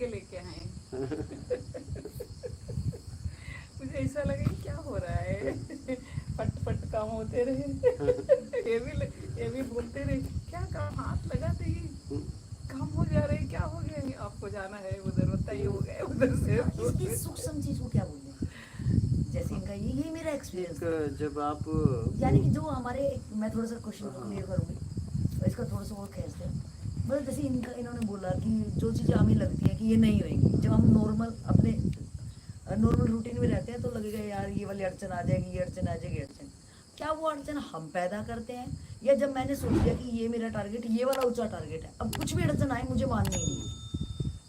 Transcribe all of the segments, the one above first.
के लेके आए। मुझे ऐसा लगा कि क्या हो रहा है। फट फट काम होते रहे। ये भी बोलते रहे क्या काम, हाथ लगाते ही काम हो जा रहे, क्या हो गया है? आपको जाना है उधर, बताइए हो गए उधर से। इसकी सूक्ष्म चीज को क्या बोलते हैं, जैसे इनका ये मेरा एक्सपीरियंस था। जब आप यानी कि जो हमारे, मैं थोड़ा सा क्वेश्चन को क्लियर करूंगी, इसका थोड़ा सा और खींचते हैं। मतलब जैसे इन्होंने बोला कि जो चीज़ें हमें लगती हैं कि ये नहीं होएंगी, जब हम नॉर्मल अपने नॉर्मल रूटीन में रहते हैं तो लगेगा यार ये वाली अड़चन आ जाएगी, ये अड़चन आ जाएगी, अड़चन। क्या वो अड़चन हम पैदा करते हैं, या जब मैंने सोच लिया कि ये मेरा टारगेट, ये वाला ऊंचा टारगेट है, अब कुछ भी अड़चन आए मुझे माननी ही नहीं,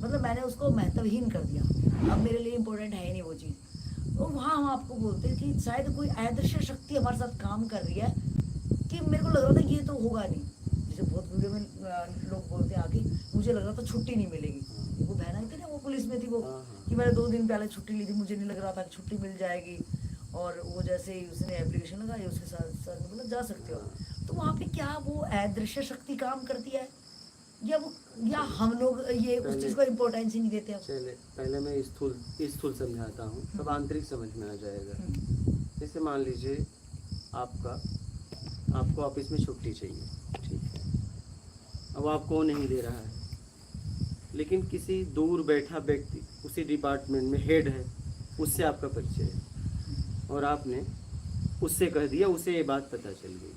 मतलब मैंने उसको महत्वहीन कर दिया, अब मेरे लिए इंपॉर्टेंट है ही नहीं वो चीज़। तो वहाँ हम आपको बोलते हैं कि शायद कोई अदृश्य शक्ति हमारे साथ काम कर रही है, कि मेरे को लग रहा था ये तो होगा नहीं। जैसे बहुत वीडियो में लोग बोलते हैं आगे, मुझे लग रहा था छुट्टी नहीं मिलेगी। वो बहन आई थी ना, वो पुलिस में थी, वो कि मैंने 2 दिन पहले छुट्टी ली थी, मुझे नहीं लग रहा था कि छुट्टी मिल जाएगी, और वो जैसे ही उसने एप्लीकेशन लगाई उसके साथ सर ने बोला जा सकते हो। तो वहाँ पे क्या वो अदृश्य शक्ति काम करती है, या हम लोग ये उस चीज़ को इम्पोर्टेंस ही नहीं देते हैं? चले पहले मैं स्थूल समझाता हूँ, तब आंतरिक समझ में आ जाएगा। जैसे मान लीजिए आपको ऑफिस में छुट्टी चाहिए, ठीक है, अब आपको नहीं दे रहा है, लेकिन किसी दूर बैठा व्यक्ति उसी डिपार्टमेंट में हेड है, उससे आपका परिचय है, और आपने उससे कह दिया, उसे ये बात पता चल गई,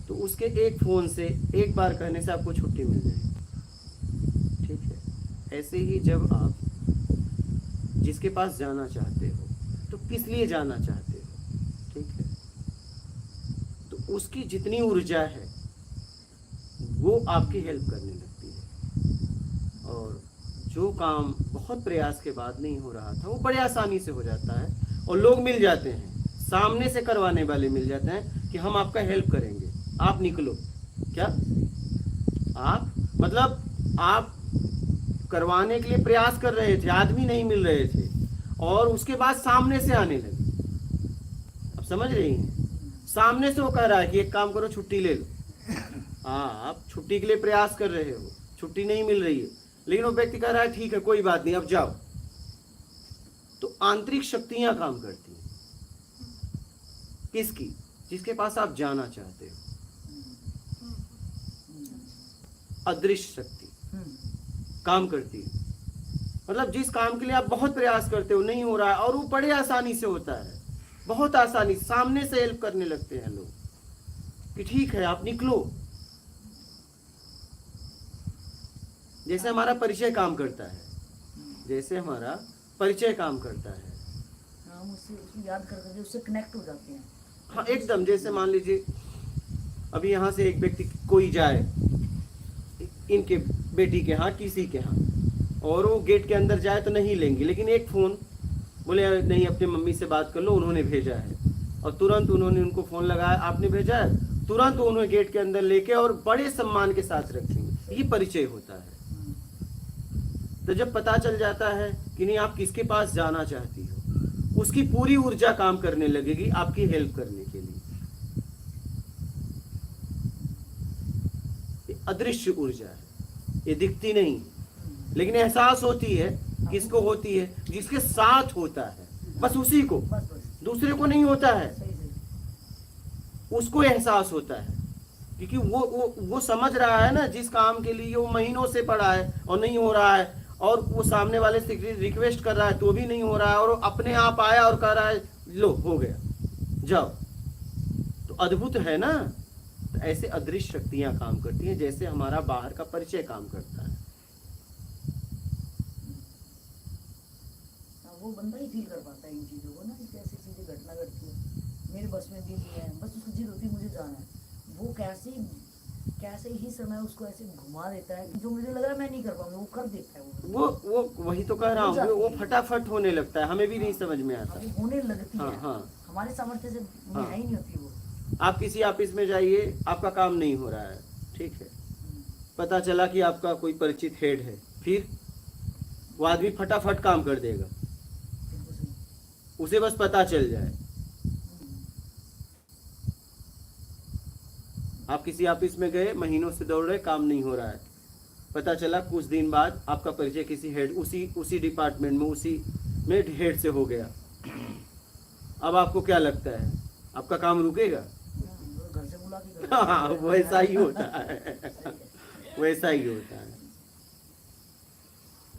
तो उसके एक फ़ोन से एक बार कहने से आपको छुट्टी मिल जाएगी, ठीक है। ऐसे ही जब आप जिसके पास जाना चाहते हो तो किस लिए जाना चाहते हो, ठीक है, तो उसकी जितनी ऊर्जा है वो आपकी हेल्प करने लगती है, और जो काम बहुत प्रयास के बाद नहीं हो रहा था वो बड़े आसानी से हो जाता है, और लोग मिल जाते हैं, सामने से करवाने वाले मिल जाते हैं कि हम आपका हेल्प करेंगे, आप निकलो। क्या आप मतलब आप करवाने के लिए प्रयास कर रहे थे, आदमी नहीं मिल रहे थे, और उसके बाद सामने से आने लगे। अब समझ रही हैं, सामने से वो कह रहा है कि एक काम करो छुट्टी ले लो। आप छुट्टी के लिए प्रयास कर रहे हो, छुट्टी नहीं मिल रही है, लेकिन वो व्यक्ति कह रहा है ठीक है कोई बात नहीं अब जाओ। तो आंतरिक शक्तियां काम करती हैं, किसकी? जिसके पास आप जाना चाहते हो। अदृश्य शक्ति काम करती है, मतलब जिस काम के लिए आप बहुत प्रयास करते हो नहीं हो रहा है, और वो बड़े आसानी से होता है, बहुत आसानी, सामने से हेल्प करने लगते हैं लोग कि ठीक है आप निकलो। जैसे हमारा परिचय काम करता है, जैसे हमारा परिचय काम करता है, हम उससे याद कर करके उससे कनेक्ट हो जाते हैं। हाँ एकदम। जैसे मान लीजिए अभी यहाँ से एक व्यक्ति कोई जाए इनके बेटी के यहाँ, किसी के यहाँ, और वो गेट के अंदर जाए तो नहीं लेंगे, लेकिन एक फ़ोन बोले नहीं अपने मम्मी से बात कर लो, उन्होंने भेजा है, और तुरंत उन्होंने उनको फ़ोन लगाया, आपने भेजा है, तुरंत उन्होंने गेट के अंदर लेके और बड़े सम्मान के साथ रखेंगे। ये परिचय होता है। तो जब पता चल जाता है कि नहीं आप किसके पास जाना चाहती हो, उसकी पूरी ऊर्जा काम करने लगेगी आपकी हेल्प करने के लिए। ये अदृश्य ऊर्जा है, ये दिखती नहीं, लेकिन एहसास होती है। किसको होती है? जिसके साथ होता है, बस उसी को, दूसरे को नहीं होता है, उसको एहसास होता है, क्योंकि वो समझ रहा है ना, जिस काम के लिए वो महीनों से पड़ा है और नहीं हो रहा है, और वो सामने वाले से रिक्वेस्ट कर रहा है तो भी नहीं हो रहा है, और वो अपने आप आया और कह रहा है लो हो गया जाओ। तो अद्भुत है ना। तो ऐसे अदृश्य शक्तियां काम करती हैं, जैसे हमारा बाहर का परिचय काम करता है। वो बंदा ही फील कर पाता है इन चीज़ों को ना, कि कैसी चीज़ें घटना घटती है, मेरे बस में भी नहीं है, बस उसको जिद होती है मुझे जाना है, वो कैसे ही समय उसको ऐसे घुमा देता है जो मुझे लग रहा है मैं नहीं कर पाऊंगा, वो कर देता है। वो वही तो कह रहा हूँ, वो फटाफट होने लगता है, हमें भी नहीं समझ में आता। होने लगती है। हाँ। हमारे सामर्थ्य से है ही नहीं होती वो। आप किसी ऑफिस में जाइए, आपका काम नहीं हो रहा है, ठीक है, पता चला कि आपका कोई परिचित हेड है, फिर वो आदमी फटाफट काम कर देगा, उसे बस पता चल जाए। आप किसी ऑफिस में गए, महीनों से दौड़ रहे, काम नहीं हो रहा है, पता चला कुछ दिन बाद आपका परिचय किसी हेड उसी डिपार्टमेंट में उसी में हेड से हो गया। अब आपको क्या लगता है, आपका काम रुकेगा? घर से बुला के हाँ, वैसा ही होता है, वैसा ही होता है।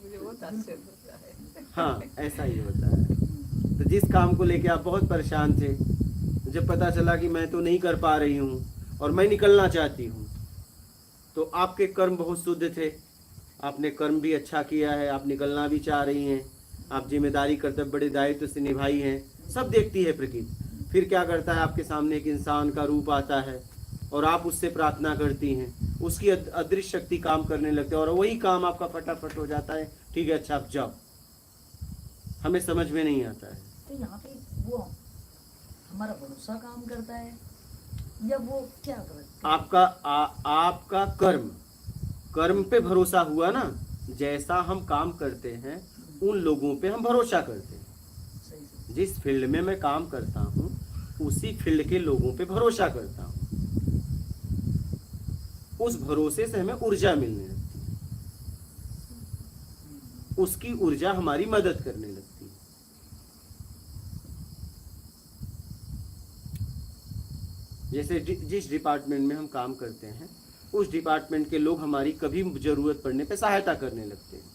मुझे बहुत आश्चर्य होता है। हाँ, ऐसा ही होता है। तो जिस काम को लेके आप बहुत परेशान थे, जब पता चला कि मैं तो नहीं कर पा रही हूँ और मैं निकलना चाहती हूँ, तो आपके कर्म बहुत शुद्ध थे, आपने कर्म भी अच्छा किया है, आप निकलना भी चाह रही हैं, आप जिम्मेदारी कर्तव्य बड़े दायित्व से निभाई हैं, सब देखती है प्रकृति। फिर क्या करता है, आपके सामने एक इंसान का रूप आता है और आप उससे प्रार्थना करती हैं, उसकी अदृश्य शक्ति काम करने लगती है और वही काम आपका फटाफट हो जाता है। ठीक है, अच्छा आप जाओ। हमें समझ में नहीं आता है। तो यहाँ पे वो हमारा भरोसा काम करता है या वो क्या करता है? आपका कर्म पे भरोसा हुआ ना। जैसा हम काम करते हैं उन लोगों पे हम भरोसा करते हैं। सही से। जिस फील्ड में मैं काम करता हूँ उसी फील्ड के लोगों पे भरोसा करता हूँ, उस भरोसे से हमें ऊर्जा मिलने लगती है, उसकी ऊर्जा हमारी मदद करने लगती है। जैसे जिस डिपार्टमेंट में हम काम करते हैं उस डिपार्टमेंट के लोग हमारी कभी जरूरत पड़ने पे सहायता करने लगते हैं।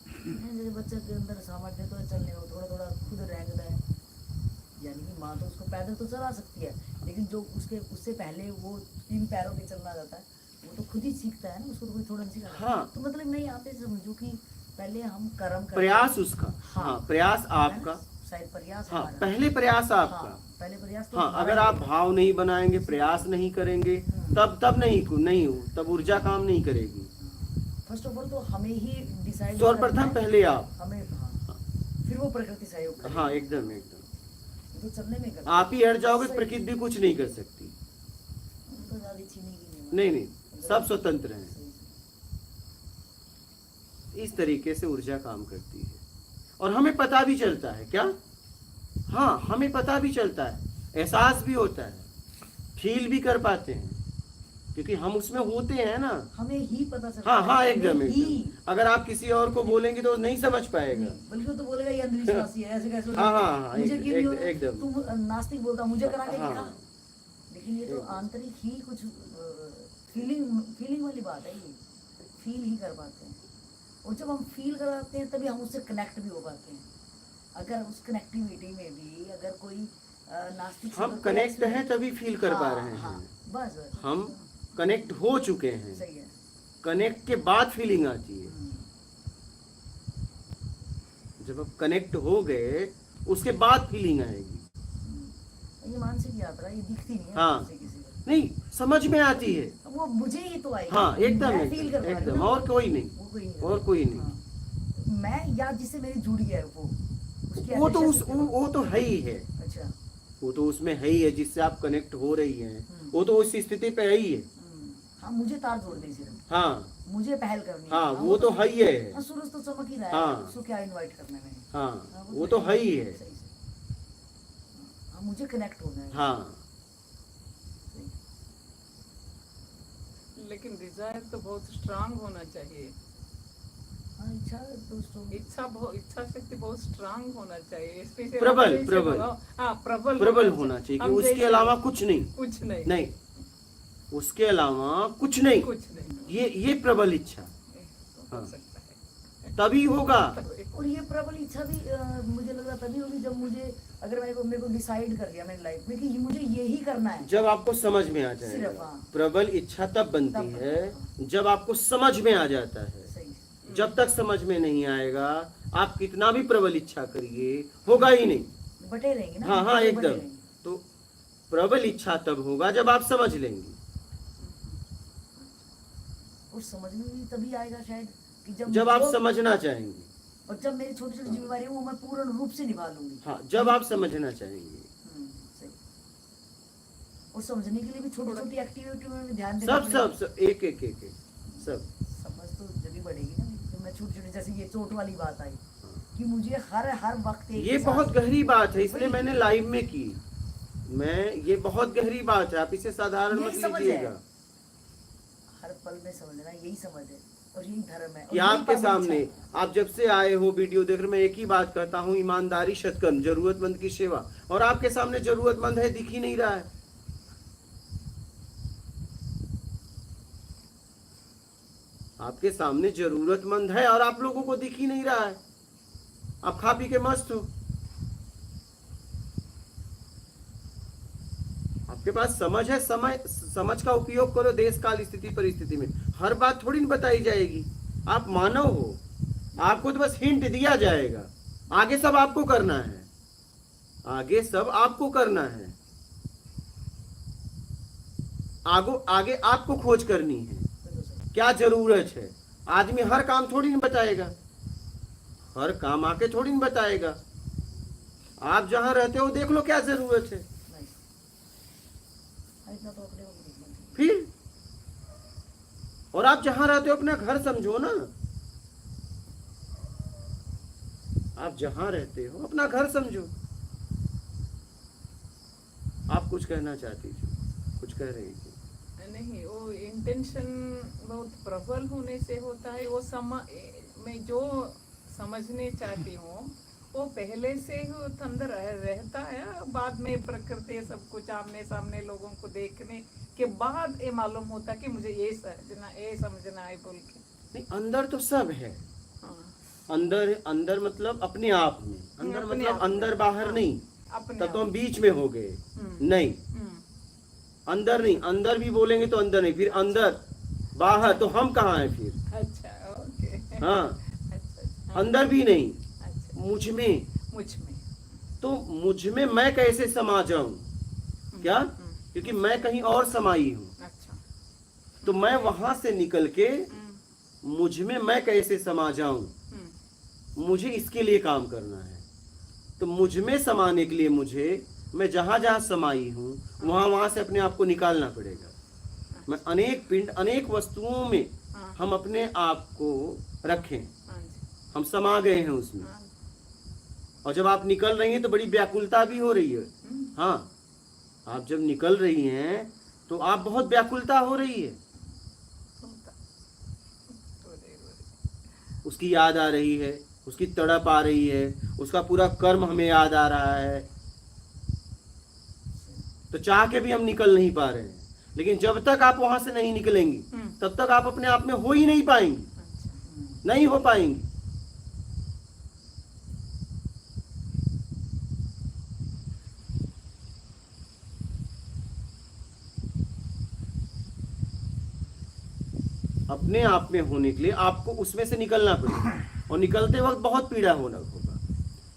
जैसे बच्चे के अंदर सामर्थ्य तो चलने को थोड़ा थोड़ा खुद रेंगता है, यानी कि माँ तो उसको पैदल तो चला सकती है, लेकिन जो उससे पहले वो 3 पैरों पे चलना रहता है वो तो खुद ही सीखता है ना, उसको तो कोई थोड़ा नहीं सिखाता। हाँ। तो मतलब मैं यहाँ पे समझू कि पहले हम कर्म करते प्रयास हैं। उसका, हाँ, हाँ, प्रयास है ना? आपका, शायद प्रयास हाँ, हमारा। पहले प्रयास आपका। हाँ, पहले प्रयास तो हाँ, हमारा अगर है। आप भाव नहीं बनाएंगे, प्रयास नहीं करेंगे, तब नहीं हो, तब ऊर्जा काम नहीं करेगी। फर्स्ट ऑफ ऑल तो हमें ही डिसाइड सर्वप्रथम पहले आप। हमें, हाँ, फिर वो प्रकृति सहयोग करेगी। हाँ, एकदम तो चलने में करती आप ही हट जाओगे, सही। प्रकृति भी कुछ नहीं कर सकती। उनको ज़्यादा छीनेगी नहीं, सब स्वतंत्र हैं। सही। इस तरीके से ऊर्जा काम करती है और हमें पता भी चलता है। क्या? हाँ, हमें पता भी चलता है, एहसास भी होता है, फील भी कर पाते हैं, क्योंकि हम उसमें होते हैं ना। हमें ही पता चलता हाँ, है, हाँ, हमें एकदम ही। एकदम। अगर आप किसी और को बोलेंगे तो नहीं समझ पाएगा। बल्कि वो तो बोलेगा ये अंधविश्वासी है, ऐसे कैसे हो हाँ, सकता है? हाँ, मुझे क्यों नहीं हो रहा? एकदम। तुम नास्तिक बोलता, मुझे करा के हाँ। दिखा। लेकिन ये तो एकदम। आंतरिक ही कुछ फीलिंग वाली बात है, ये फील ही कर पाते हैं। और जब हम फील कराते हैं तभी हम उससे कनेक्ट भी हो पाते हैं। अगर उस कनेक्टिविटी में भी अगर कोई नास्तिक हम कनेक्ट हैं तभी फील कर पा रहे हैं। बस बस। हम कनेक्ट हो चुके हैं। सही है। कनेक्ट के बाद फीलिंग आती है। हम्म। जब आप कनेक्ट हो गए उसके बाद फीलिंग आएगी। ये मानसिक यात्रा ये दिखती नहीं है हाँ। किसी को। नहीं, समझ में आती है। वो मुझे ही तो आएगी। हाँ, एकदम मैं फील कर पा रही हूँ एकदम, ना। और कोई नहीं, वो कोई नहीं। और कोई नहीं। हाँ। मैं या जिससे मेरी जुड़ी है वो उसकी वो तो attention से- वो तो है ही है, अच्छा। वो तो उसमें है ही है, जिससे आप कनेक्ट हो रही हैं, वो तो उस स्थिति पे है ही है। हाँ, मुझे तार जोड़ दे सिर्फ, हाँ, मुझे पहल करनी है। हाँ, वो तो है ही है। हाँ, सूरज तो चमक ही रहा है, हाँ। उसको क्या इनवाइट करने में। हाँ, वो तो है ही है। सही से। हाँ, मुझे कनेक्ट होना है। हाँ, सही। लेकिन डिजायर तो बहुत स्ट्रांग होना चाहिए। हाँ, इच्छा दोस्तों। इच्छा शक्ति बहुत स्ट्रांग होना चाहिए। Especially प्रबल, आप जैसे प्रबल। बोलो, हाँ, प्रबल प्रबल होना चाहिए कि हम उसके जैसे- अलावा कुछ नहीं। कुछ नहीं। नहीं, उसके अलावा कुछ नहीं। कुछ नहीं। ये प्रबल इच्छा तो हो हाँ। सकता है। तभी होगा। और ये प्रबल इच्छा भी मुझे लग रहा तभी होगी जब मुझे अगर मेरे को डिसाइड कर लिया मैंने लाइफ में कि मुझे यही करना है। जब आपको समझ में आ सिर्फ, जाएगा। हाँ। प्रबल इच्छा तब बनती तब, है जब आपको समझ में आ जाता है। सही। जब तक समझ में नहीं आएगा, आप कितना भी प्रबल इच्छा करिए, होगा ही नहीं। बटे रहेंगे ना। हाँ, हाँ, बटे एकदम। रहेंगे। तो प्रबल इच्छा तब होगा जब आप समझ लेंगे। और समझ में भी तभी आएगा शायद कि जब आप जो- समझना चाहेंगे। और जब मेरी छोटी छोटी जिम्मेवारी है वो मैं पूर्ण रूप से निभा लूंगी। हाँ, जब आप समझना चाहेंगे। सही। और समझने के लिए भी छोटी छोटी एक्टिविटी में भी ध्यान देना सब पड़ेगा। सब सब एक एक एक एक सब। समझ तो जब भी बढ़ेगी ना, जब मैं छोटी छोटी जैसे ये चोट वाली बात आई हाँ। कि मुझे हर वक्त एक ये के बहुत साथ- गहरी बात है, इसलिए वही। मैंने लाइव में की। ये बहुत गहरी बात है, आप इसे साधारण मत यही समझ है। लीजिएगा। हर पल में समझना यही समझ है। और यही धर्म है। और कि यही आपके परम सामने इच्छा है। आप जब से आए हो वीडियो देख रहे, मैं एक ही बात कहता हूँ, ईमानदारी शतकर्म, जरूरतमंद की सेवा। और आपके सामने जरूरतमंद है, दिख ही नहीं रहा है। आपके सामने जरूरतमंद है और आप लोगों को दिख ही नहीं रहा है। आप खा पी के मस्त हो। आपके पास समझ है, समझ का उपयोग करो। देश काल स्थिति परिस्थिति में हर बात थोड़ी न बताई जाएगी। आप मानव हो, आपको तो बस हिंट दिया जाएगा, आगे सब आपको करना है। आगे सब आपको करना है। आगे आपको खोज करनी है, क्या जरूरत है। आदमी हर काम थोड़ी न बताएगा, हर काम आके थोड़ी न बताएगा। आप जहां रहते हो देख लो क्या जरूरत है, इतना तो अपने को भी देखना चाहिए। फिर। और आप जहां रहते हो अपना घर समझो ना। आप जहां रहते हो अपना घर समझो। आप कुछ कहना चाहती थी, कुछ कह रही थी। नहीं, वो इंटेंशन बहुत प्रबल होने से होता है। वो मैं जो समझने चाहती हूँ वो पहले से ही अंदर रहता है। बाद में प्रकृति सब कुछ आमने सामने लोगों को देखने के बाद ये मालूम होता कि मुझे ये समझना है बोल के। नहीं, अंदर तो सब है। हाँ, अंदर मतलब अपने आप में। अंदर अपने मतलब आप में। अंदर बाहर हाँ, नहीं। अपने तब तो हम आप। बीच में हो गए। नहीं, अंदर नहीं। अंदर भी बोलेंगे तो अंदर नहीं, फिर अंदर बाहर, तो हम कहाँ हैं फिर। अच्छा, ओके। हाँ, अच्छा, अंदर भी नहीं, अच्छा, मुझ में। मुझ में। तो मुझ में मैं कैसे समा जाऊं? क्या? क्योंकि मैं कहीं और समाई हूँ। अच्छा। तो मैं वहां से निकल के हम्म, मुझ में मैं कैसे समा जाऊं? मुझे इसके लिए काम करना है। तो मुझ में समाने के लिए मुझे, मैं जहां जहां समाई हूं वहां से अपने आप को निकालना पड़ेगा। मैं अनेक पिंड, अनेक वस्तुओं में हाँ, हम अपने आप को रखें। हाँ जी, हम समा गए हैं उसमें। हाँ, और जब आप निकल रही हैं तो बड़ी व्याकुलता भी हो रही है। हाँ, आप जब निकल रही हैं तो आप बहुत व्याकुलता हो रही है। होता। हो रही। उसकी याद आ रही है, उसकी तड़प आ रही है, उसका पूरा कर्म हमें याद आ रहा है। तो चाह के भी हम निकल नहीं पा रहे हैं। लेकिन जब तक आप वहां से नहीं निकलेंगी तब तक आप अपने आप में हो ही नहीं पाएंगी, अच्छा, नहीं हो पाएंगी। अपने आप में होने के लिए आपको उसमें से निकलना पड़ेगा। और निकलते वक्त बहुत पीड़ा होगा,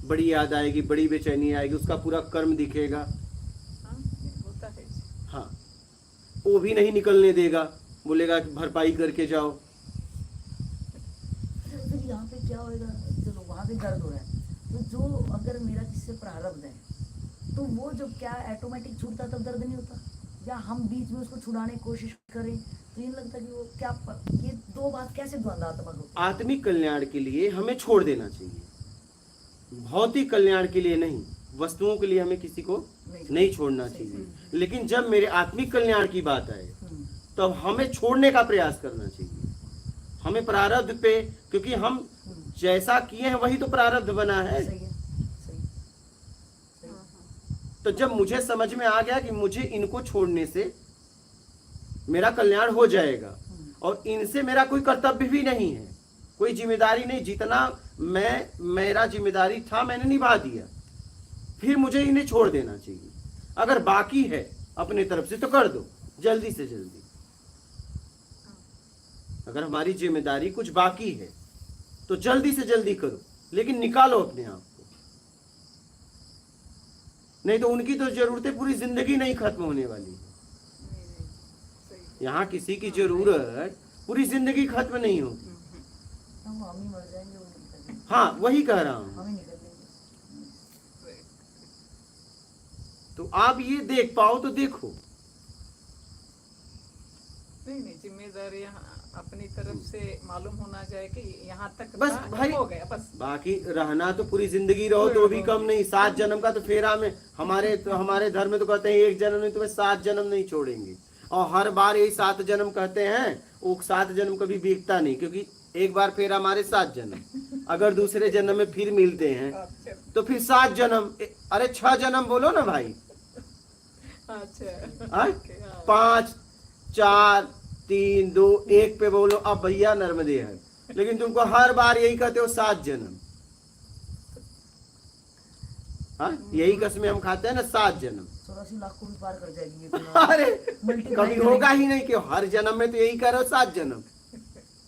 बड़ी याद आएगी, बड़ी बेचैनी आएगी, उसका पूरा कर्म दिखेगा। हाँ, होता है जी। हाँ, वो भी नहीं निकलने देगा, बोलेगा कि भरपाई करके जाओ। फिर यहाँ पे क्या होएगा? चलो वहाँ पे दर्द हो रहा है, तो जो अगर मेरा किससे प्रारब्ध है तो वो जब क्या ऑटोमेटिक छूटता तब दर्द नहीं होता, या हम बीच में उसको छुड़ाने की कोशिश करें तो ये लगता कि वो क्या ये दो बात कैसे द्वंद्वात्मक होती है? आत्मिक कल्याण के लिए हमें छोड़ देना चाहिए, भौतिक कल्याण के लिए नहीं। वस्तुओं के लिए हमें किसी को नहीं छोड़ना चाहिए। लेकिन जब मेरे आत्मिक कल्याण की बात आए तो अब हमें छोड़ने का प्रयास करना चाहिए। हमें प्रारब्ध पे, क्योंकि हम जैसा किए हैं वही तो प्रारब्ध बना है। सही है, सही, सही। तो जब मुझे समझ में आ गया कि मुझे इनको छोड़ने से मेरा कल्याण हो जाएगा और इनसे मेरा कोई कर्तव्य भी नहीं है, कोई जिम्मेदारी नहीं, जितना मेरा जिम्मेदारी था मैंने निभा दिया, फिर मुझे इन्हें छोड़ देना चाहिए। अगर बाकी है अपने तरफ से तो कर दो जल्दी से जल्दी। अगर हमारी जिम्मेदारी कुछ बाकी है तो जल्दी से जल्दी करो, लेकिन निकालो अपने आप को। नहीं तो उनकी तो जरूरतें पूरी जिंदगी नहीं खत्म होने वाली है। यहाँ किसी की जरूरत पूरी जिंदगी खत्म नहीं होगी। हम ही मर जाएंगे, वो नहीं करेंगे। हाँ, वही कह रहा हूँ। हम ही निकल लेंगे। तो आप ये देख पाओ तो देखो। नहीं, जिम्मेदारी अपनी तरफ से मालूम होना जाए कि यहाँ तक बस था, भाई, हो गया बस। बाकी रहना तो पूरी जिंदगी रहो तो भी कम नहीं। 7 जन्म का तो फेरा में हमारे धर्म में तो कहते हैं 1 जन्म में तुम्हें 7 जन्म नहीं छोड़ेंगे। और हर बार यही 7 जन्म कहते हैं वो 7 जन्म कभी बीतता नहीं, क्योंकि एक बार फेरा मारे 7 जन्म, अगर दूसरे जन्म में फिर मिलते हैं अच्छा तो फिर 7 जन्म, अरे 6 जन्म बोलो ना भाई। अच्छा हाँ? ओके, हाँ। 5 4 3 2 1 पे बोलो अब भैया नर्मदे है, लेकिन तुमको हर बार यही कहते हो 7 जन्म। हाँ, यही कसमें हम खाते हैं ना, 7 जन्म। 84 लाख को भी पार कर जाएगी ये तो। अरे Multiply कभी करेंगे। होगा ही नहीं कि हर जन्म में तो यही कह रहे हो 7 जन्म,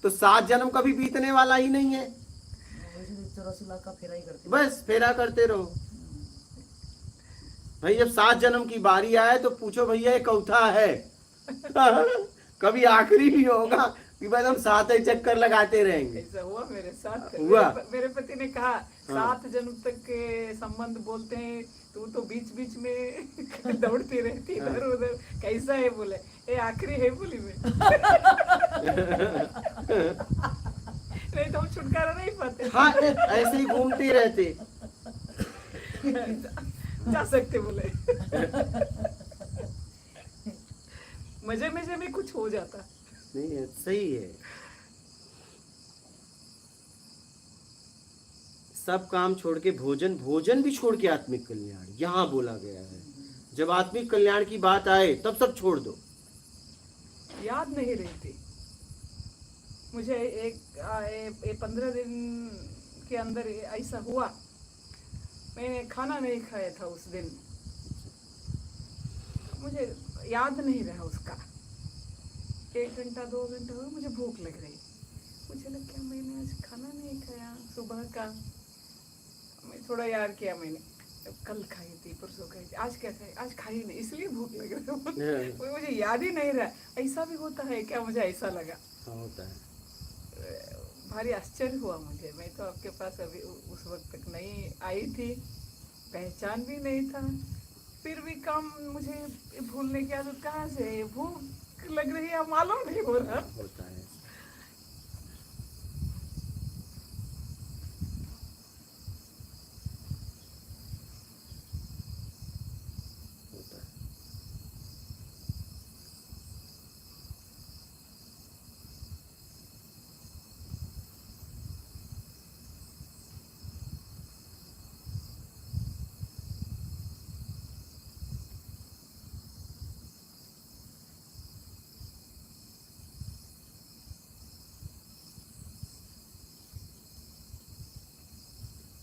तो 7 जन्म कभी बीतने वाला ही नहीं है। वैसे भी 84 लाख का फेरा ही करते हैं। बस फेरा करते रहो भाई। जब 7 जन्म की बारी आए तो पूछो भैया ये चौथा है कभी आखिरी भी होगा कि भाई हम 7 ही चक्कर लगाते रहेंगे। ऐसा हुआ मेरे साथ। हुआ? मेरे पति ने कहा 7 जन्म तक के संबंध बोलते हैं, तू तो बीच बीच में दौड़ती रहती इधर उधर, कैसा है बोले, ये आखिरी है बोली मैं नहीं तो हम छुटकारा नहीं पाते। हाँ, ऐसे ही घूमते रहते। जा सकते बोले मजे मजे में कुछ हो जाता। नहीं है, सही है। सब काम छोड़ के भोजन, भोजन भी छोड़ के आत्मिक कल्याण यहाँ बोला गया है। जब आत्मिक कल्याण की बात आए तब सब छोड़ दो। याद नहीं रहती मुझे। एक 15 दिन के अंदर ऐसा हुआ, मैंने खाना नहीं खाया था उस दिन, मुझे याद नहीं रहा उसका। 1 घंटा 2 घंटा हुआ, मुझे भूख लग रही, मुझे लग क्या मैंने आज खाना नहीं खाया सुबह का। मैं थोड़ा याद किया, मैंने कल खाई थी, परसों खाई थी, आज क्या खाई, आज खाई नहीं, इसलिए भूख लग रही है। मुझे याद ही नहीं रहा। ऐसा भी होता है क्या, मुझे ऐसा लगा। हाँ, होता है। भारी आश्चर्य हुआ मुझे। मैं तो आपके पास अभी उस वक्त तक नहीं आई थी, पहचान भी नहीं था, फिर भी काम मुझे भूलने की आदत कहाँ से है? भूख लग रही है, मालूम नहीं हो रहा। होता है। होता है।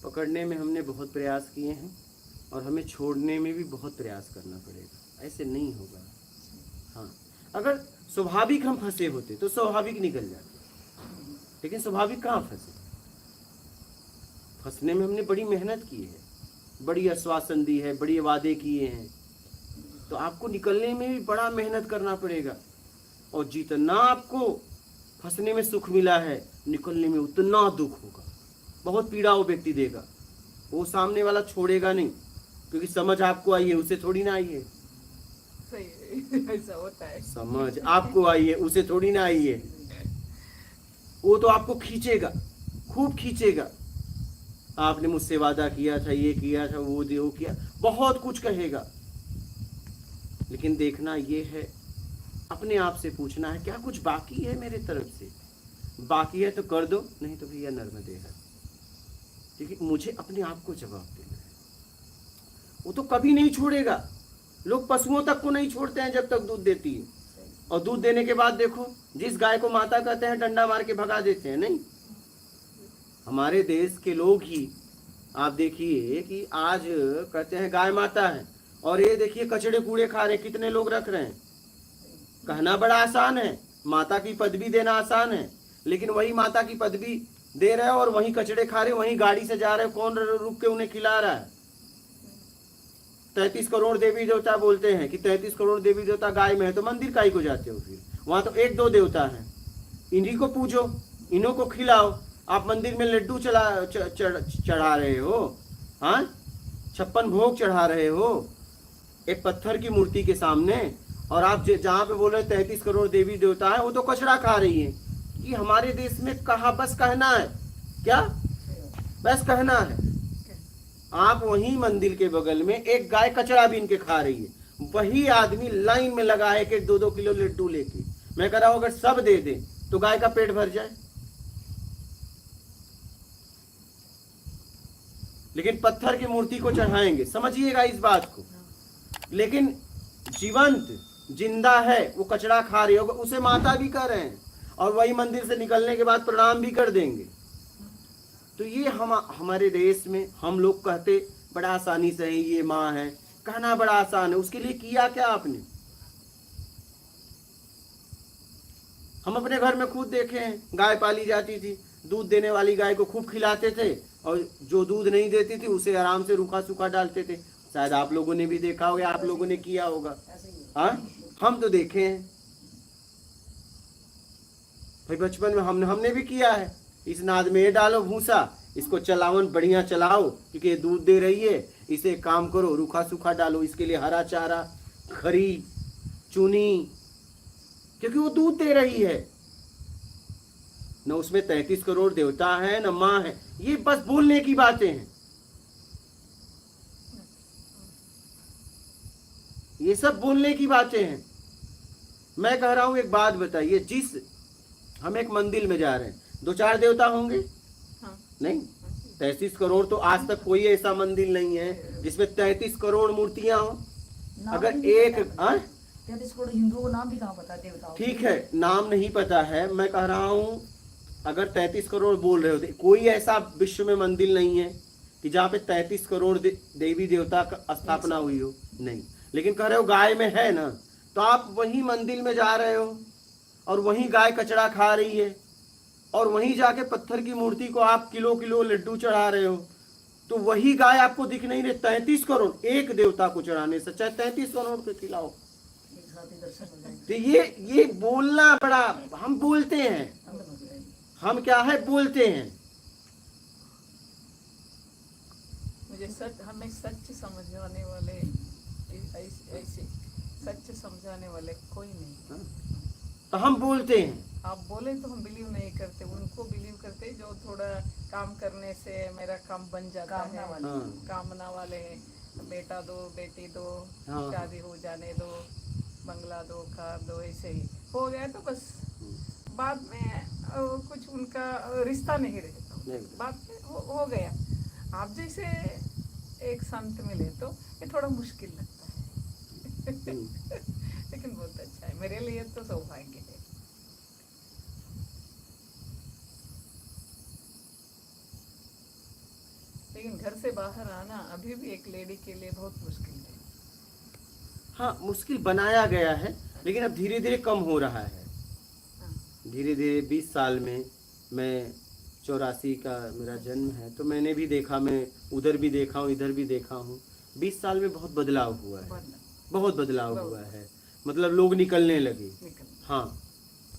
पकड़ने में हमने बहुत प्रयास किए हैं और हमें छोड़ने में भी बहुत प्रयास करना पड़ेगा, ऐसे नहीं होगा। हाँ, अगर स्वाभाविक हम फंसे होते तो स्वाभाविक निकल जाते, लेकिन स्वाभाविक कहाँ फंसे। फंसने में हमने बड़ी मेहनत की है, बड़ी आश्वासन दी है, बड़ी वादे किए हैं, तो आपको निकलने में भी बड़ा मेहनत करना पड़ेगा। और जितना आपको फंसने में सुख मिला है, निकलने में उतना दुख होगा, बहुत पीड़ा वो व्यक्ति देगा। वो सामने वाला छोड़ेगा नहीं, क्योंकि समझ आपको आई है, उसे थोड़ी ना आई है। सही है, ऐसा होता है। समझ आपको आई है, उसे थोड़ी ना आई है। वो तो आपको खींचेगा, खूब खींचेगा। आपने मुझसे वादा किया था, ये किया था, वो किया, बहुत कुछ कहेगा। लेकिन देखना ये है, अपने आप से पूछना है, क्या कुछ बाकी है मेरे तरफ से? बाकी है तो कर दो, नहीं तो भैया नर्मदे है। क्योंकि मुझे अपने आप को जवाब देना है। वो तो कभी नहीं छोड़ेगा। लोग पशुओं तक को नहीं छोड़ते हैं जब तक दूध देती है, और दूध देने के बाद देखो, जिस गाय को माता कहते हैं डंडा मार के भगा देते हैं। नहीं, हमारे देश के लोग ही आप देखिए कि आज कहते हैं गाय माता है, और ये देखिए कचड़े कूड़े खा रहे, कितने लोग रख रहे हैं। कहना बड़ा आसान है, माता की पदवी देना आसान है, लेकिन वही माता की पदवी दे रहे हो और वहीं कचड़े खा रहे हो, वहीं गाड़ी से जा रहे हो, कौन रुक के उन्हें खिला रहा है? 33 करोड़ देवी देवता बोलते हैं कि 33 करोड़ देवी देवता गाय में है, तो मंदिर काहे को जाते हो? फिर वहां तो 1-2 देवता हैं, इन्हीं को पूजो, इन्हों को खिलाओ। आप मंदिर में लड्डू चढ़ा रहे हो, हाँ, 56 भोग चढ़ा रहे हो एक पत्थर की मूर्ति के सामने, और आप जहाँ पे बोल रहे 33 करोड़ देवी देवता है, वो तो कचरा खा रही है। कि हमारे देश में कहा बस कहना है, क्या बस कहना है? आप वहीं मंदिर के बगल में एक गाय कचरा बीन के खा रही है, वही आदमी लाइन में लगा है कि 2-2 किलो लड्डू लेके। मैं कह रहा हूं अगर सब दे दे तो गाय का पेट भर जाए, लेकिन पत्थर की मूर्ति को चढ़ाएंगे, समझिएगा इस बात को। लेकिन जीवंत जिंदा है वो कचरा खा रही होगा, उसे माता भी कह रहे हैं और वही मंदिर से निकलने के बाद प्रणाम भी कर देंगे। तो ये हमारे देश में हम लोग कहते बड़ा आसानी से है, ये माँ है, कहना बड़ा आसान है, उसके लिए किया क्या आपने? हम अपने घर में खुद देखे हैं, गाय पाली जाती थी, दूध देने वाली गाय को खूब खिलाते थे और जो दूध नहीं देती थी उसे आराम से रूखा सूखा डालते थे। शायद आप लोगों ने भी देखा होगा, आप लोगों ने किया होगा। हाँ, हम तो देखे हैं भाई, बचपन में हमने भी किया है। इस नाद में ये डालो भूसा, इसको चलावन बढ़िया चलाओ क्योंकि ये दूध दे रही है, इसे काम करो, रूखा सूखा डालो, इसके लिए हरा चारा, खरी, चूनी, क्योंकि वो दूध दे रही है। न उसमें 33 करोड़ देवता है न माँ है, ये बस बोलने की बातें हैं। ये सब बोलने की बातें हैं। मैं कह रहा हूं एक बात बताइए, जिस हम एक मंदिर में जा रहे हैं, 2-4 देवता होंगे? हाँ। नहीं, 33 करोड़ तो आज तक कोई ऐसा मंदिर नहीं है जिसमें 33 करोड़ मूर्तियां हो। अगर एक 33 करोड़ हिंदुओं को नाम भी कहाँ पता है देवताओं? ठीक है, नाम नहीं पता है, मैं कह रहा हूं अगर 33 करोड़ बोल रहे होते, कोई ऐसा विश्व में मंदिर नहीं है कि जहाँ पे 33 करोड़ देवी देवता का स्थापना हुई हो, नहीं। लेकिन कह रहे हो गाय में है ना, तो आप वही मंदिर में जा रहे हो और वही गाय कचरा खा रही है और वहीं जाके पत्थर की मूर्ति को आप किलो किलो लड्डू चढ़ा रहे हो, तो वही गाय आपको दिख नहीं रही। 33 करोड़ एक देवता को चढ़ाने से चाहे 33 करोड़ के खिलाओ। तो ये बोलना बड़ा, हम बोलते हैं, हम क्या है बोलते हैं। मुझे हमें सच समझाने वाले, ऐसे सच समझाने वाले कोई नहीं। तो हम बोलते हैं, आप बोले तो हम बिलीव नहीं करते, उनको बिलीव करते जो थोड़ा काम करने से मेरा काम बन जाता है। कामना वाले हैं, बेटा दो, बेटी दो, शादी हो जाने दो, बंगला दो, कार दो, ऐसे ही हो गया तो बस बाद में कुछ उनका रिश्ता नहीं रहता, बाद में हो गया। आप जैसे एक संत मिले तो ये थोड़ा मुश्किल लगता है लेकिन बहुत अच्छा है, मेरे लिए तो सौभाग्य है। लेकिन घर से बाहर आना अभी भी एक लेडी के लिए बहुत मुश्किल है। हाँ, मुश्किल बनाया गया है, लेकिन अब धीरे धीरे कम हो रहा है। धीरे धीरे 20 साल में, मैं 84 का मेरा जन्म है, तो मैंने भी देखा, मैं उधर भी देखा हूँ, इधर भी देखा हूँ। 20 साल में बहुत बदलाव हुआ है, बहुत बदलाव हुआ है। मतलब लोग निकलने लगे। हाँ,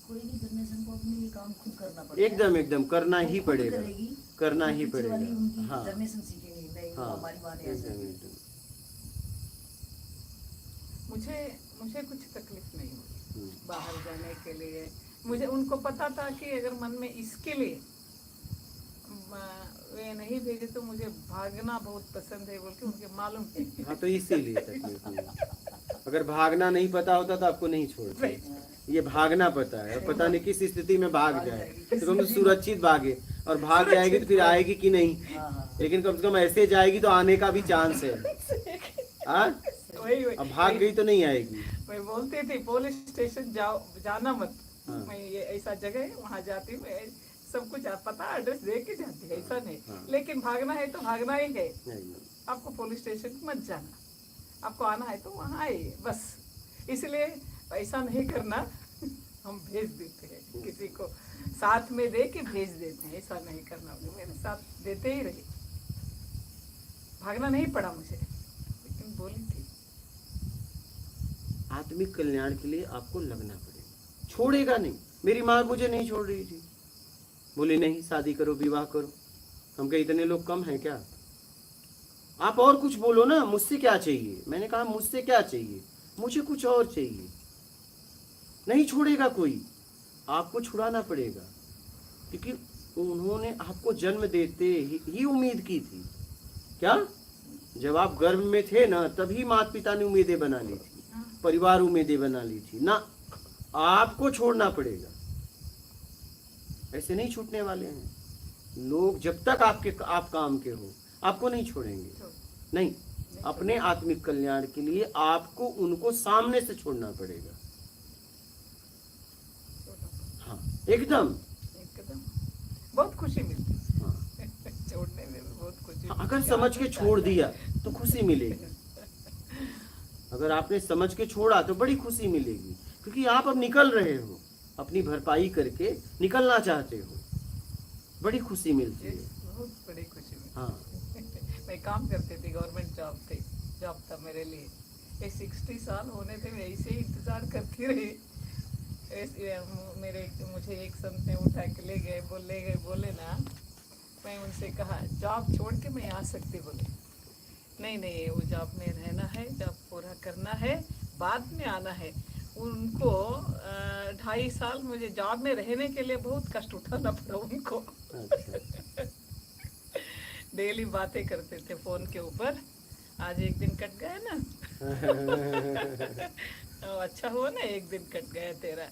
कोई भी जनरेशन को अपने लिए काम खुद करना पड़ेगा। एकदम एकदम करना ही पड़ेगा, करना ही पड़ेगा। हाँ, जनरेशन सीखेगी नहीं, हमारी बात है। मुझे कुछ तकलीफ नहीं हुई बाहर जाने के लिए। मुझे उनको पता था कि अगर मन में इसके लिए वे नहीं भेजे तो मुझे भागना बहुत पसंद है बोल के उनके मालूम है। हाँ, तो इसीलिए तकलीफ नहीं। अगर भागना नहीं पता होता तो आपको नहीं छोड़ते। ये भागना पता है, पता नहीं किस स्थिति में भाग जाए, तो कम सुरक्षित भागे, और भाग जाएगी तो फिर आएगी कि नहीं, लेकिन कम से कम ऐसे जाएगी तो आने का भी चांस है। अब भाग गई तो नहीं आएगी। मैं बोलती थी पुलिस स्टेशन जाना मत, मैं ये ऐसा जगह है वहाँ जाती हूँ, सब कुछ पता एड्रेस दे के जाती है, ऐसा नहीं। लेकिन भागना है तो भागना ही है। आपको पुलिस स्टेशन मत जाना, आपको आना है तो वहाँ आइए बस। इसलिए ऐसा नहीं करना, हम भेज देते हैं किसी को साथ में दे के भेज देते हैं, ऐसा नहीं करना। मेरे साथ देते ही रहे, भागना नहीं पड़ा मुझे, लेकिन बोली थी आत्मिक कल्याण के लिए आपको लगना पड़ेगा, छोड़ेगा नहीं। मेरी माँ मुझे नहीं छोड़ रही थी, बोली नहीं शादी करो, विवाह करो। हम कहे इतने लोग कम हैं क्या? आप और कुछ बोलो ना, मुझसे क्या चाहिए? मैंने कहा मुझसे क्या चाहिए, मुझे कुछ और चाहिए। नहीं छोड़ेगा कोई, आपको छुड़ाना पड़ेगा, क्योंकि उन्होंने आपको जन्म देते ही उम्मीद की थी। क्या? जब आप गर्भ में थे ना, तभी माता पिता ने उम्मीदें बना ली थी, परिवार उम्मीदें बना ली थी ना। आपको छोड़ना पड़ेगा, ऐसे नहीं छूटने वाले हैं लोग। जब तक आप काम के हो आपको नहीं छोड़ेंगे, नहीं। अपने आत्मिक कल्याण के लिए आपको उनको सामने से छोड़ना पड़ेगा। हाँ, एकदम एकदम बहुत खुशी मिलती है। हाँ। छोड़ने में भी बहुत खुशी हाँ, मिलती अगर है। समझ के छोड़ दिया तो खुशी मिलेगी। अगर आपने समझ के छोड़ा तो बड़ी खुशी मिलेगी, क्योंकि आप अब निकल रहे हो, अपनी भरपाई करके निकलना चाहते हो, बड़ी खुशी मिलती है। बहुत बड़ी खुशी मिलती है। हाँ, मैं काम करती थी, गवर्नमेंट जॉब था मेरे लिए। ये 60 साल होने थे, मैं ऐसे ही इंतजार करती रही। मुझे एक संत ने उठा के ले गए, बोले ना, मैं उनसे कहा जॉब छोड़ के मैं आ सकती, बोले नहीं वो जॉब में रहना है, जॉब पूरा करना है, बाद में आना है। उनको 2.5 साल मुझे जॉब में रहने के लिए बहुत कष्ट उठाना पड़ा उनको। अच्छा। डेली बातें करते थे फोन के ऊपर, आज एक दिन कट गया ना। अच्छा हुआ ना, एक दिन कट गया तेरा।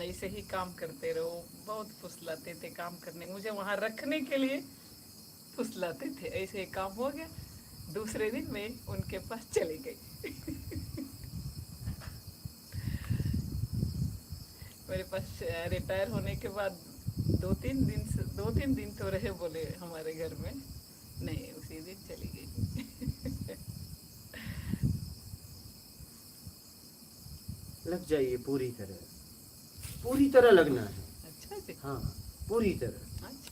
ऐसे ही काम करते रहो। बहुत फुसलाते थे काम करने, मुझे वहां रखने के लिए फुसलाते थे। ऐसे ही काम हो गया, दूसरे दिन मैं उनके पास चली गई। मेरे पास रिटायर होने के बाद 2-3 दिन तो रहे, बोले हमारे घर में। नहीं, उसी दिन चली गई। लग जाइए, पूरी तरह लगना है। अच्छा जी। हाँ, पूरी तरह। अच्छा।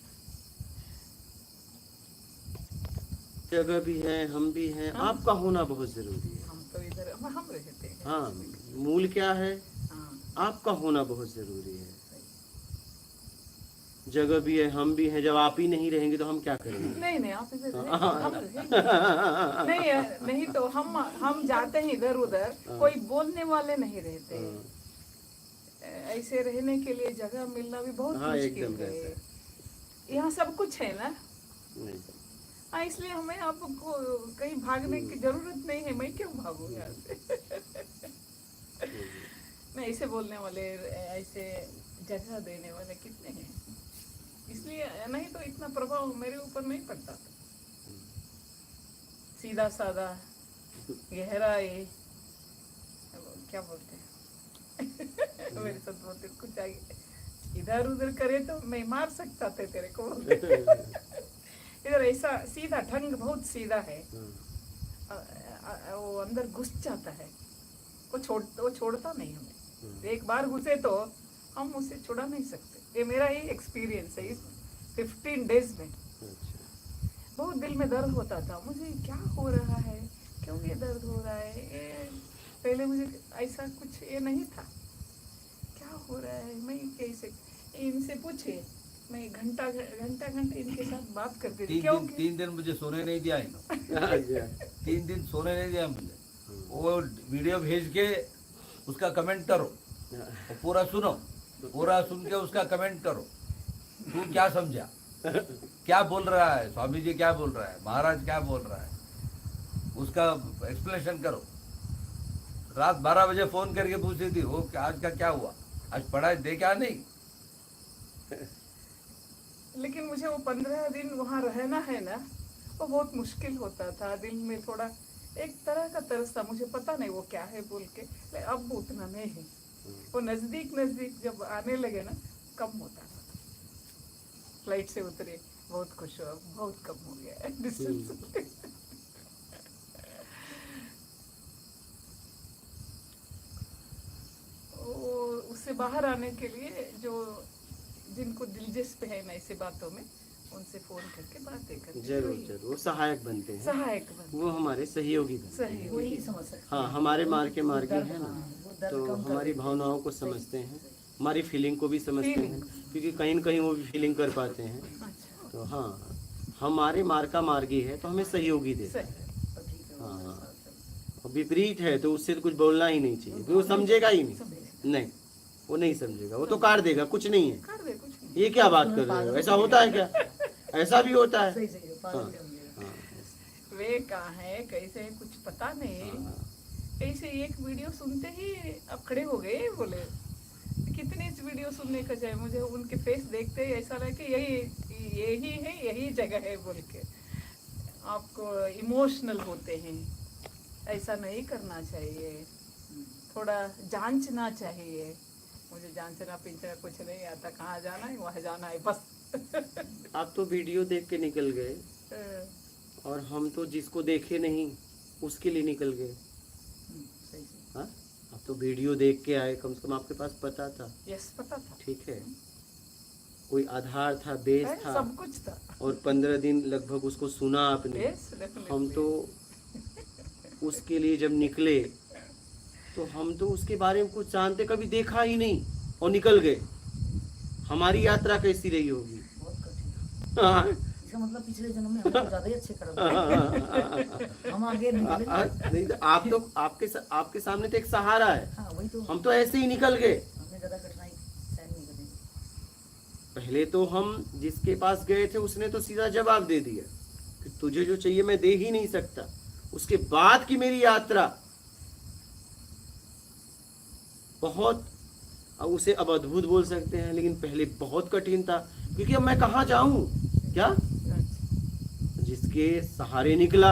जगह भी है, हम भी हैं, हाँ। आपका होना बहुत जरूरी है। हम तो इधर हम रहते हैं। हाँ, मूल क्या है? हाँ, आपका होना बहुत जरूरी है। जगह भी है, हम भी हैं। जब आप ही नहीं रहेंगे तो हम क्या करेंगे? नहीं आप इधर रहें, हम रहेंगे। नहीं तो हम जाते हैं इधर उधर, कोई बोलने वाले नहीं रहते। ऐसे रहने के लिए जगह मिलना भी बहुत हाँ, मुश्किल एकदम है। यहाँ सब कुछ है ना, नहीं। इसलिए हमें आपको कहीं भागने की जरूरत नहीं है। मैं क्यों भागूं यहाँ से? मैं ऐसे बोलने वाले, ऐसे जगह देने वाले कितने हैं, इसलिए नहीं तो इतना प्रभाव मेरे ऊपर नहीं पड़ता था। सीधा साधा, गहराई, क्या बोलते हैं? मेरे साथ बोलते कुछ आगे इधर उधर करे तो मैं मार सकता था तेरे को। इधर ऐसा सीधा ढंग, बहुत सीधा है। वो अंदर घुस जाता है, वो छोड़ता नहीं हमें। एक बार घुसे तो हम उसे छुड़ा नहीं सकते। ये मेरा ही एक्सपीरियंस है इस 15 डेज में। बहुत दिल में दर्द होता था, मुझे क्या हो रहा है, क्यों ये दर्द हो रहा है। पहले मुझे ऐसा कुछ ये नहीं था, क्या हो रहा है, मैं कैसे। इनसे पूछे, मैं घंटा इनके साथ बात करती थी। 3 दिन मुझे सोने नहीं दिया इन्होंने। 3 दिन सोने नहीं दिया मुझे। वो वीडियो भेज के उसका कमेंट करो, और पूरा सुनो, पूरा सुन के उसका कमेंट करो। तू क्या समझा, क्या बोल रहा है स्वामी जी, क्या बोल रहा है महाराज, क्या बोल रहा है, उसका एक्सप्लेनेशन करो। रात 12 बजे फोन करके पूछती थी, वो आज का क्या हुआ, आज पढ़ाई दे क्या नहीं। लेकिन मुझे वो 15 दिन वहाँ रहना है ना, वो बहुत मुश्किल होता था। दिल में थोड़ा एक तरह का तरस था, मुझे पता नहीं वो क्या है बोल के। लेकिन अब उतना नहीं है। वो नजदीक जब आने लगे ना, कम होता था। फ्लाइट से उतरे, बहुत खुश हुआ, बहुत कम हो गया डिस्टेंस। उससे बाहर आने के लिए जो जिनको दिलचस्प है ना ऐसी बातों में, उनसे फोन करके बातें करते। जरूर वो सहायक बनते हैं। सहायक बनते, वो हमारे सहयोगी बनते हैं। वही समझ सकते हाँ, हमारे मार्गी हैं ना, वो दर्द तो कम कर हमारी देते भावनाओं को समझते हैं, हमारी फीलिंग को भी समझते हैं, क्योंकि कहीं न कहीं वो भी फीलिंग कर पाते हैं। तो हाँ, हमारे मार्का मार्गी है तो हमें सहयोगी देते हैं। हाँ, और विपरीत है तो उससे तो कुछ बोलना ही नहीं चाहिए, वो समझेगा ही नहीं, वो नहीं समझेगा, वो तो काट देगा, कुछ नहीं है। कर दे कुछ नहीं। ये क्या बात कर रहे हो, ऐसा होता है क्या? ऐसा भी होता है। वे कहाँ है, कैसे है, कुछ पता नहीं। ऐसे एक वीडियो सुनते ही अब खड़े हो गए, बोले वीडियो सुनने का चाहे, मुझे उनके फेस देखते ही ऐसा लगे कि यही है, यही जगह है बोल के। आपको इमोशनल होते हैं, ऐसा नहीं करना चाहिए, थोड़ा जांचना चाहिए। मुझे जांचना पिंचना कुछ नहीं आता, कहाँ जाना है वहाँ जाना है बस। आप तो वीडियो देख के निकल गए, और हम तो जिसको देखे नहीं उसके लिए निकल गए। सही सही। हाँ, आप तो वीडियो देख के आए, कम से कम आपके पास पता था। यस, पता था, ठीक है, कोई आधार था, बेस था, सब कुछ था। और 15 दिन लगभग उसको सुना आपने। Yes, definitely. हम तो उसके लिए जब निकले तो हम तो उसके बारे में कुछ जानते, कभी देखा ही नहीं, और निकल गए। हमारी यात्रा कैसी रही होगी? बहुत कठिन। हाँ। इसका मतलब पिछले जन्म में हम तो ज्यादा ही अच्छे कर्म किए। हम आगे निकले। नहीं तो आपके सामने तो एक सहारा है। हाँ वही तो। हम तो ऐसे ही निकल गए। हमने ज्यादा कठिनाई सहन नहीं करनी। पहले तो हम जिसके पास गए थे उसने तो सीधा जवाब दे दिया कि तुझे जो चाहिए मैं दे ही नहीं सकता। उसके बाद की मेरी यात्रा बहुत, उसे अब अद्भुत बोल सकते हैं, लेकिन पहले बहुत कठिन था, क्योंकि अब मैं कहाँ जाऊं? क्या जिसके सहारे निकला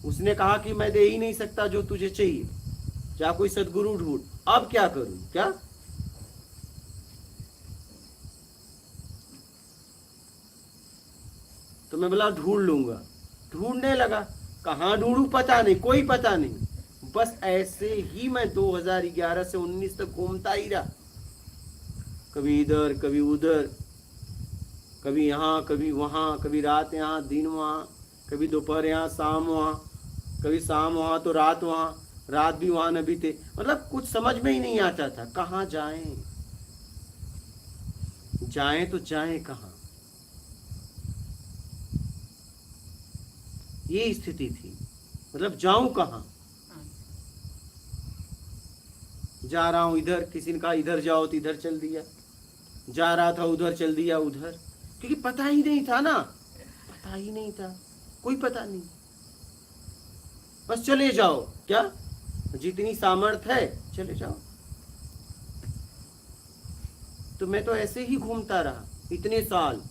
उसने कहा कि मैं दे ही नहीं सकता जो तुझे चाहिए, जा कोई सदगुरु ढूंढ। अब क्या करूं? क्या तो मैं बोला ढूंढ लूंगा। ढूंढने लगा, कहाँ ढूंढूं पता नहीं, कोई पता नहीं। बस ऐसे ही मैं 2011 से 19 तक घूमता ही रहा, कभी इधर कभी उधर, कभी यहाँ कभी वहाँ, कभी रात यहाँ दिन वहाँ, कभी दोपहर यहाँ शाम वहाँ, कभी शाम वहाँ तो रात वहाँ, रात भी वहाँ न बीते। मतलब कुछ समझ में ही नहीं आता था कहाँ जाएं, जाएं तो जाएं कहाँ। ये स्थिति थी, मतलब जाऊं कहाँ? जा रहा हूं इधर, किसी ने कहा इधर जाओ तो इधर चल दिया, जा रहा था उधर चल दिया उधर, क्योंकि पता ही नहीं था ना, पता ही नहीं था, कोई पता नहीं। बस चले जाओ, क्या जितनी सामर्थ्य है चले जाओ। तो मैं तो ऐसे ही घूमता रहा इतने साल।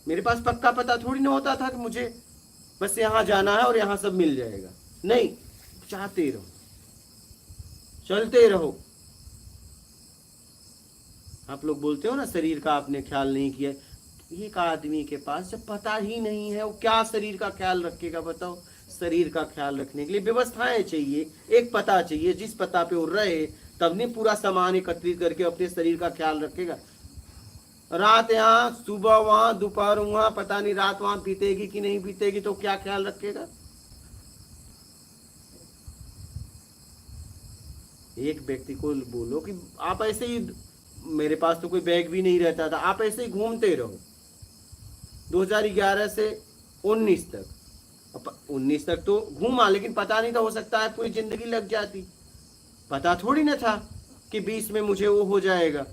मेरे पास पक्का पता थोड़ी ना होता था कि मुझे बस यहाँ जाना है और यहाँ सब मिल जाएगा। नहीं, चाहते रहो, चलते रहो। आप लोग बोलते हो ना शरीर का आपने ख्याल नहीं किया। एक आदमी के पास जब पता ही नहीं है वो क्या शरीर का ख्याल रखेगा? बताओ। शरीर का ख्याल रखने के लिए व्यवस्थाएं चाहिए, एक पता चाहिए, जिस पता पे वो रहे तब नहीं पूरा सामान एकत्रित करके अपने शरीर का ख्याल रखेगा। रात यहाँ, सुबह वहां, दोपहर वहां, पता नहीं रात वहां बीतेगी कि नहीं बीतेगी, तो क्या ख्याल रखेगा? एक व्यक्ति को बोलो कि आप ऐसे ही, मेरे पास तो कोई बैग भी नहीं रहता था, आप ऐसे ही घूमते रहो 2011 से 19 तक। 19 तक तो घूमा, लेकिन पता नहीं था, हो सकता है पूरी जिंदगी लग जाती। पता थोड़ी ना था कि 20 में मुझे वो हो जाएगा,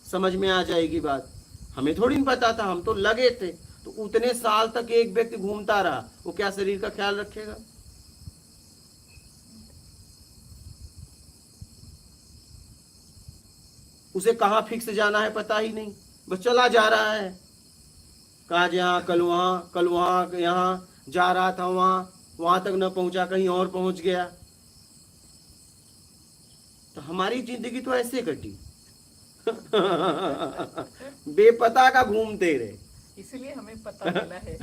समझ में आ जाएगी बात। हमें थोड़ी नहीं पता था, हम तो लगे थे। तो उतने साल तक एक व्यक्ति घूमता रहा, वो क्या शरीर का ख्याल रखेगा? उसे कहाँ फिक्स जाना है पता ही नहीं, बस चला जा रहा है। कहा यहाँ, कल वहाँ, यहाँ जा रहा था, वहां तक न पहुंचा, कहीं और पहुंच गया। तो हमारी जिंदगी तो ऐसे कटी बेपता का घूमते रहे, इसलिए हमें पता मिला है।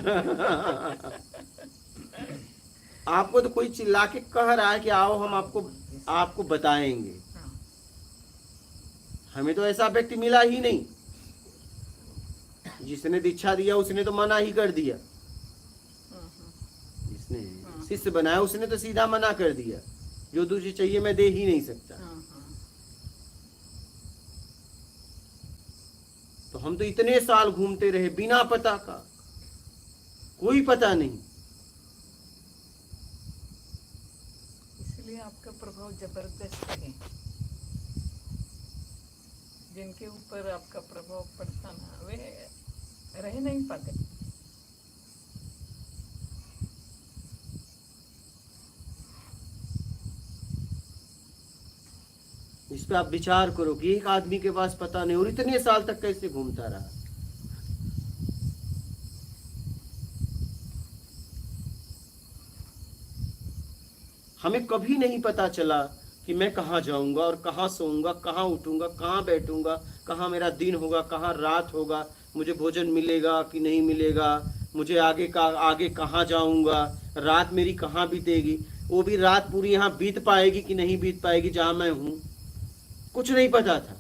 आपको तो कोई चिल्ला के कह रहा है कि आओ हम आपको बताएंगे। हमें तो ऐसा व्यक्ति मिला ही नहीं। जिसने दीक्षा दिया उसने तो मना ही कर दिया, जिसने शिष्य बनाया उसने तो सीधा मना कर दिया, जो तुझे चाहिए मैं दे ही नहीं सकता। तो हम तो इतने साल घूमते रहे बिना पता का, कोई पता नहीं। इसलिए आपका प्रभाव जबरदस्त है। जिनके ऊपर आपका प्रभाव पड़ता ना, वे रह नहीं पाते। इस पे आप विचार करो कि एक आदमी के पास पता नहीं और इतने साल तक कैसे घूमता रहा। हमें कभी नहीं पता चला कि मैं कहाँ जाऊंगा और कहाँ सोऊंगा, कहाँ उठूंगा, कहाँ बैठूंगा, कहाँ मेरा दिन होगा, कहाँ रात होगा, मुझे भोजन मिलेगा कि नहीं मिलेगा, मुझे आगे कहाँ जाऊंगा, रात मेरी कहाँ बीतेगी, वो भी रात पूरी यहाँ बीत पाएगी कि नहीं बीत पाएगी जहाँ मैं हूँ, कुछ नहीं पता था।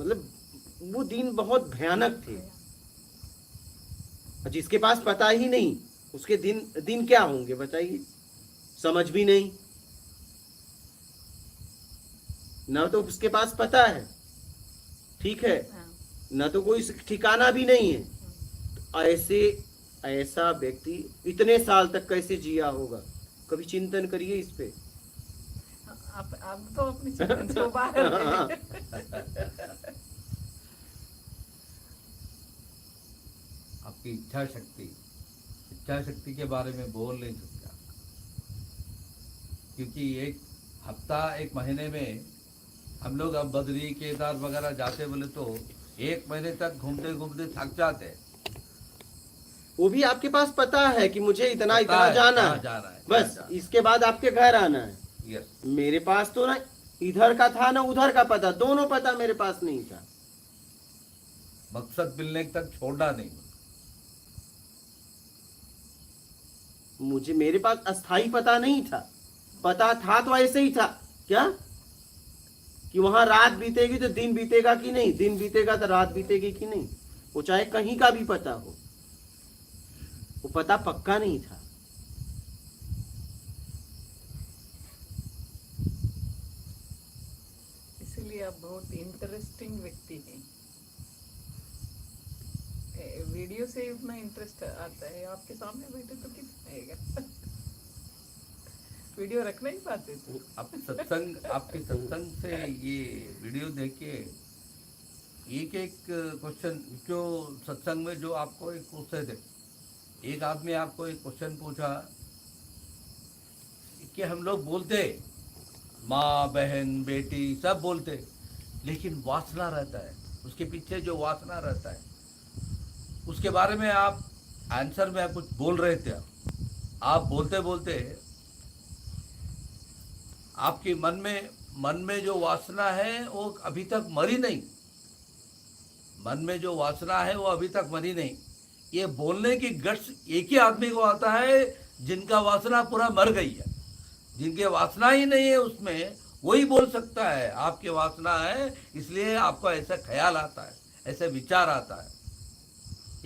मतलब वो दिन बहुत भयानक थे। जिसके पास पता ही नहीं उसके दिन क्या होंगे बताइए, समझ भी नहीं, न तो उसके पास पता है, ठीक है, न तो कोई ठिकाना भी नहीं है। तो ऐसा व्यक्ति इतने साल तक कैसे जिया होगा, कभी चिंतन करिए इस पे। आप तो अपनी चिंतन से बाहर हैं। आपकी इच्छा शक्ति के बारे में बोल नहीं सकते आप, क्योंकि एक हफ्ता एक महीने में हम लोग अब बद्री केदार वगैरह जाते बोले तो 1 महीने तक घूमते घूमते थक जाते हैं। वो भी आपके पास पता है कि मुझे इतना जाना है, बस इसके बाद आपके घर आना है। यस, मेरे पास तो ना इधर का था ना उधर का पता, दोनों पता मेरे पास नहीं था। मकसद मिलने तक छोड़ना नहीं। मेरे पास अस्थाई पता नहीं था, पता था तो ऐसे ही था क्या कि वहां रात बीतेगी तो दिन बीतेगा कि नहीं, दिन बीतेगा तो रात बीतेगी कि नहीं, वो चाहे कहीं का भी पता हो, वो पता पक्का नहीं था। इसलिए आप बहुत इंटरेस्टिंग व्यक्ति हैं। वीडियो से उतना इंटरेस्ट आता है, आपके सामने बैठे तो कितना आएगा। वीडियो रख नहीं पाते थे। आपके सत्संग से ये वीडियो देख के एक क्वेश्चन जो सत्संग में जो आपको एक पूछते थे, एक आदमी आपको एक क्वेश्चन पूछा कि हम लोग बोलते माँ बहन बेटी सब बोलते, लेकिन वासना रहता है, उसके पीछे जो वासना रहता है उसके बारे में आप आंसर में कुछ बोल रहे थे। आप बोलते बोलते आपके मन में जो वासना है वो अभी तक मरी नहीं, मन में जो वासना है वो अभी तक मरी नहीं। ये बोलने की गट्स एक ही आदमी को आता है जिनका वासना पूरा मर गई है, जिनके वासना ही नहीं है उसमें वही बोल सकता है। आपके वासना है इसलिए आपको ऐसा ख्याल आता है, ऐसे विचार आता है।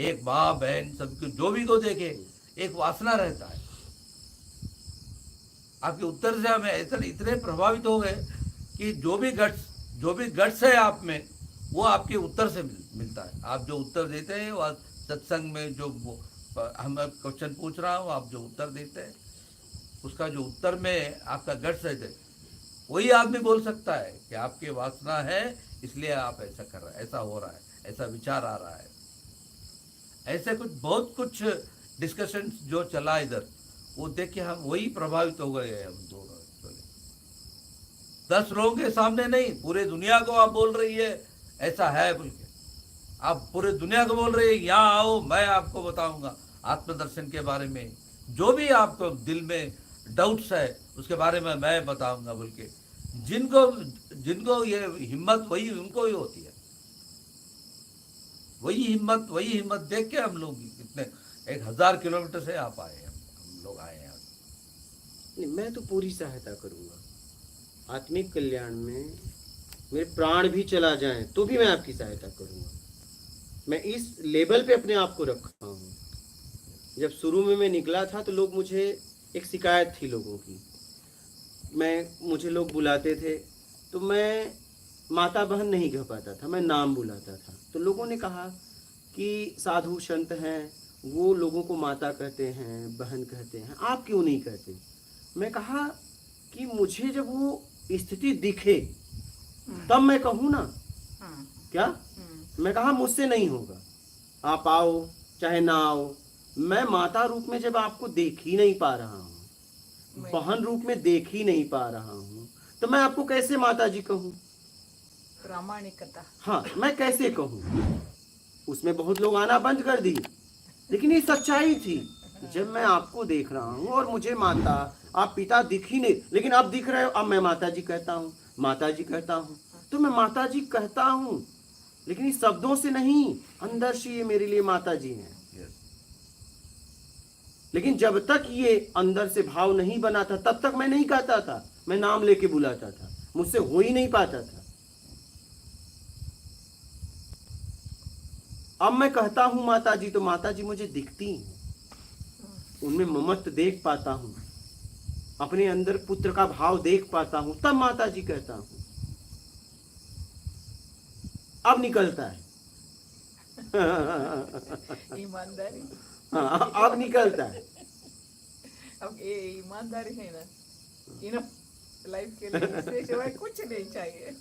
एक माँ बहन सबको जो भी को देखे एक वासना रहता है। आपके उत्तर से हमें इतने प्रभावित हो गए कि जो भी गट्स है आप में वो आपके उत्तर से मिलता है। आप जो उत्तर देते हैं वह सत्संग में जो हम क्वेश्चन पूछ रहा हूँ, आप जो उत्तर देते हैं उसका जो उत्तर में आपका गट्स रहते वही आदमी बोल सकता है कि आपके वासना है इसलिए आप ऐसा कर रहे हैं, ऐसा हो रहा है, ऐसा विचार आ रहा है। ऐसे बहुत कुछ डिस्कशन जो चला इधर वो देख के हम वही प्रभावित हो गए हैं हम दोनों। 10 लोगों के सामने नहीं, पूरे दुनिया को आप बोल रही है ऐसा है बोल के, आप पूरे दुनिया को बोल रही है यहाँ आओ मैं आपको बताऊंगा आत्मदर्शन के बारे में, जो भी आपको दिल में डाउट्स है उसके बारे में मैं बताऊंगा बोल के। जिनको ये हिम्मत वही उनको ही होती है, वही हिम्मत देख के हम लोग कितने 1000 किलोमीटर से आप आए हैं, हम लोग आए हैं। नहीं, मैं तो पूरी सहायता करूंगा आत्मिक कल्याण में, मेरे प्राण भी चला जाए तो भी मैं आपकी सहायता करूंगा। मैं इस लेवल पे अपने आप को रखा हूँ। जब शुरू में मैं निकला था तो लोग मुझे एक शिकायत थी लोगों की, मुझे लोग बुलाते थे तो मैं माता बहन नहीं कह पाता था, मैं नाम बुलाता था। तो लोगों ने कहा कि साधु संत हैं वो लोगों को माता कहते हैं, बहन कहते हैं, आप क्यों नहीं कहते? मैं कहा कि मुझे जब वो स्थिति दिखे तब मैं कहूँ ना, क्या? मैं कहा मुझसे नहीं होगा, आप आओ चाहे ना आओ, मैं माता रूप में जब आपको देख ही नहीं पा रहा हूँ, बहन रूप में देख ही नहीं पा रहा हूँ, तो मैं आपको कैसे माता जी कहूँ? प्रामाणिकता। हाँ, मैं कैसे कहूँ? उसमें बहुत लोग आना बंद कर दिए, लेकिन ये सच्चाई थी। जब मैं आपको देख रहा हूँ और मुझे माता, आप पिता दिख ही नहीं, लेकिन अब दिख रहे हो, अब मैं माता जी कहता हूँ, माता जी कहता हूँ, तो मैं माता जी कहता हूँ, लेकिन इस शब्दों से नहीं, अंदर से ये मेरे लिए माता जी हैं। लेकिन जब तक ये अंदर से भाव नहीं बना था, तब तक मैं नहीं कहता था, मैं नाम लेके बुलाता था, मुझसे हो ही नहीं पाता था। अब मैं कहता हूं माता जी, तो माता जी मुझे दिखती हैं, उनमें ममत्व देख पाता हूं, अपने अंदर पुत्र का भाव देख पाता हूं, तब माता जी कहता हूं। अब निकलता है ईमानदारी। हाँ, अब निकलता है। अब ये ईमानदारी है ना, लाइफ के लिए इससे सिवाय कुछ नहीं चाहिए।